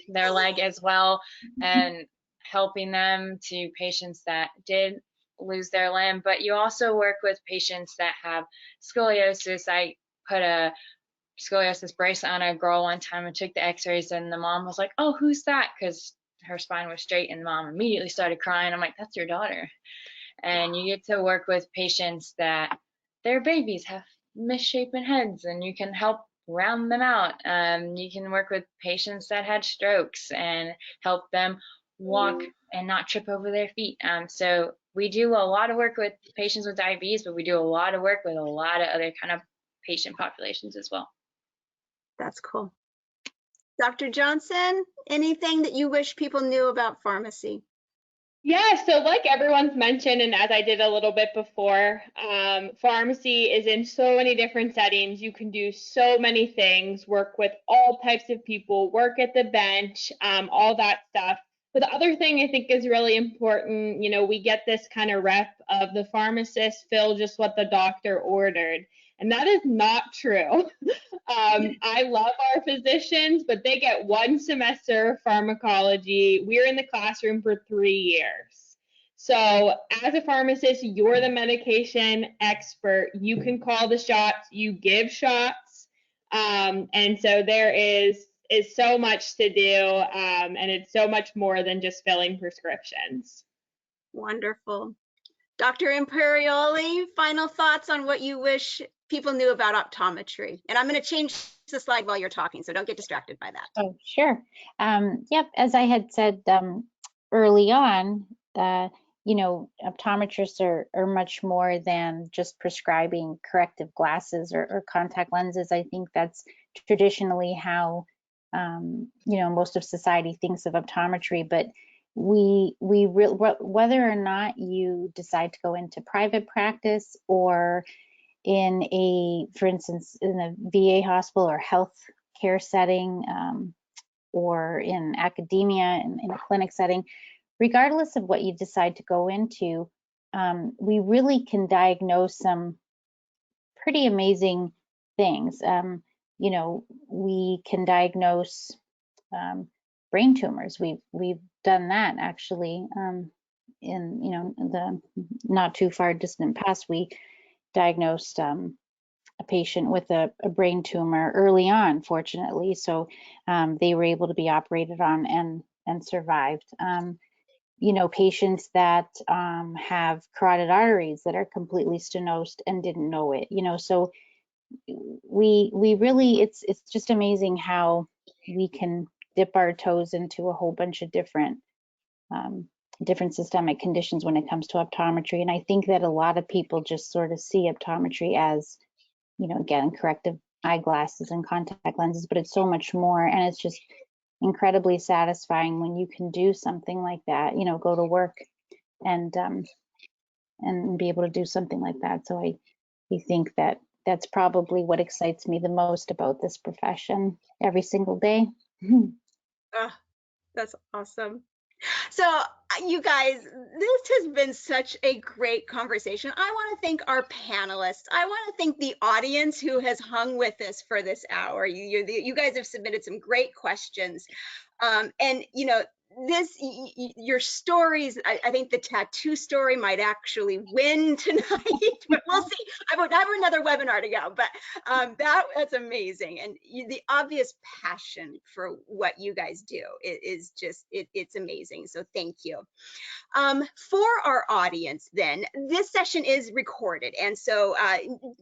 S5: their leg as well, and helping them, to patients that did lose their limb. But you also work with patients that have scoliosis. I put a scoliosis bracelet on a girl one time and took the x-rays, and the mom was like, "Oh, who's that?" Because her spine was straight, and mom immediately started crying. I'm like, "That's your daughter." And you get to work with patients that their babies have misshapen heads, and you can help round them out. You can work with patients that had strokes and help them walk and not trip over their feet. So we do a lot of work with patients with diabetes, but we do a lot of work with a lot of other kind of patient populations as well.
S1: That's cool. Dr. Johnson, anything that you wish people knew about pharmacy?
S6: Yeah, so like everyone's mentioned, and as I did a little bit before, pharmacy is in so many different settings. You can do so many things, work with all types of people, work at the bench, all that stuff. But the other thing I think is really important, we get this kind of rep of the pharmacist fill just what the doctor ordered. And that is not true. I love our physicians, but they get 1 semester of pharmacology. We're in the classroom for 3 years. So as a pharmacist, you're the medication expert. You can call the shots, you give shots. And so there is so much to do, and it's so much more than just filling prescriptions.
S1: Wonderful. Dr. Imperioli, final thoughts on what you wish people knew about optometry? And I'm going to change the slide while you're talking, so don't get distracted by that.
S2: Oh, sure. Yep, as I had said early on, optometrists are much more than just prescribing corrective glasses or contact lenses. I think that's traditionally how, most of society thinks of optometry, but whether or not you decide to go into private practice or for instance, in a VA hospital or health care setting, or in academia in a clinic setting, regardless of what you decide to go into, we really can diagnose some pretty amazing things. We can diagnose brain tumors. We've done that actually in the not too far distant past. We diagnosed a patient with a brain tumor early on, fortunately, so they were able to be operated on and survived. Patients that have carotid arteries that are completely stenosed and didn't know it. So we really, it's just amazing how we can dip our toes into a whole bunch of different systemic conditions when it comes to optometry. And I think that a lot of people just sort of see optometry as, again, corrective eyeglasses and contact lenses, but it's so much more. And it's just incredibly satisfying when you can do something like that, go to work and be able to do something like that. So I think that that's probably what excites me the most about this profession every single day.
S1: Oh, that's awesome. So you guys, this has been such a great conversation. I want to thank our panelists. I want to thank the audience who has hung with us for this hour. You guys have submitted some great questions. And your stories, I think the tattoo story might actually win tonight, but we'll see. I have another webinar to go, but that's amazing. And the obvious passion for what you guys do is just, it's amazing. So thank you. For our audience then, this session is recorded. And so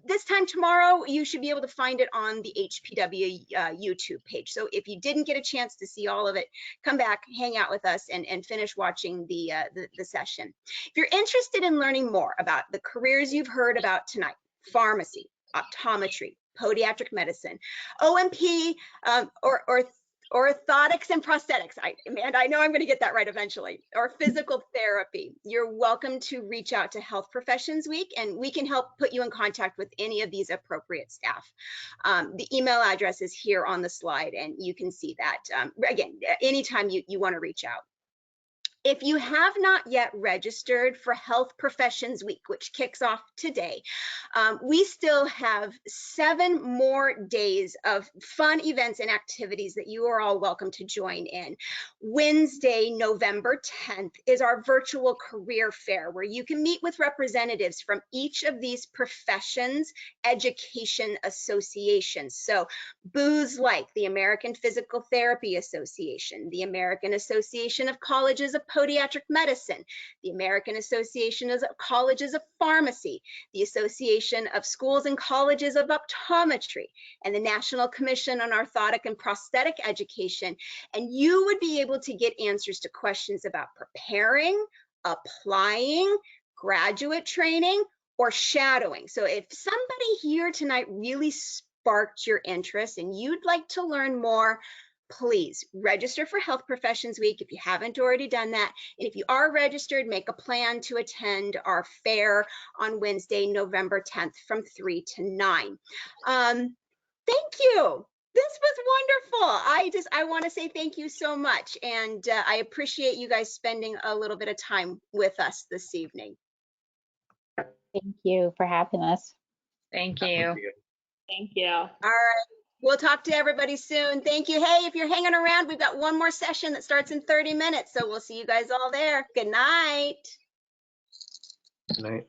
S1: this time tomorrow, you should be able to find it on the HPW YouTube page. So if you didn't get a chance to see all of it, come back, hang out with us and finish watching the session. If you're interested in learning more about the careers you've heard about tonight, pharmacy, optometry, podiatric medicine, OMP, or Orthotics and prosthetics. I know I'm going to get that right eventually. Or physical therapy. You're welcome to reach out to Health Professions Week, and we can help put you in contact with any of these appropriate staff. The email address is here on the slide, and you can see that. Again, anytime you want to reach out. If you have not yet registered for Health Professions Week, which kicks off today, we still have 7 more days of fun events and activities that you are all welcome to join in. Wednesday, November 10th, is our virtual career fair, where you can meet with representatives from each of these professions' education associations. So booths like the American Physical Therapy Association, the American Association of Colleges of Podiatric Medicine, the American Association of Colleges of Pharmacy, the Association of Schools and Colleges of Optometry, and the National Commission on Orthotic and Prosthetic Education. And you would be able to get answers to questions about preparing, applying, graduate training, or shadowing. So if somebody here tonight really sparked your interest and you'd like to learn more, please register for Health Professions Week if you haven't already done that. And if you are registered, make a plan to attend our fair on Wednesday, November 10th from 3 to 9. Thank you. This was wonderful. I want to say thank you so much. And I appreciate you guys spending a little bit of time with us this evening.
S2: Thank you for having us.
S5: Thank you.
S6: Thank you.
S1: All right. We'll talk to everybody soon. Thank you. Hey, if you're hanging around, we've got one more session that starts in 30 minutes. So we'll see you guys all there. Good night.
S4: Good night.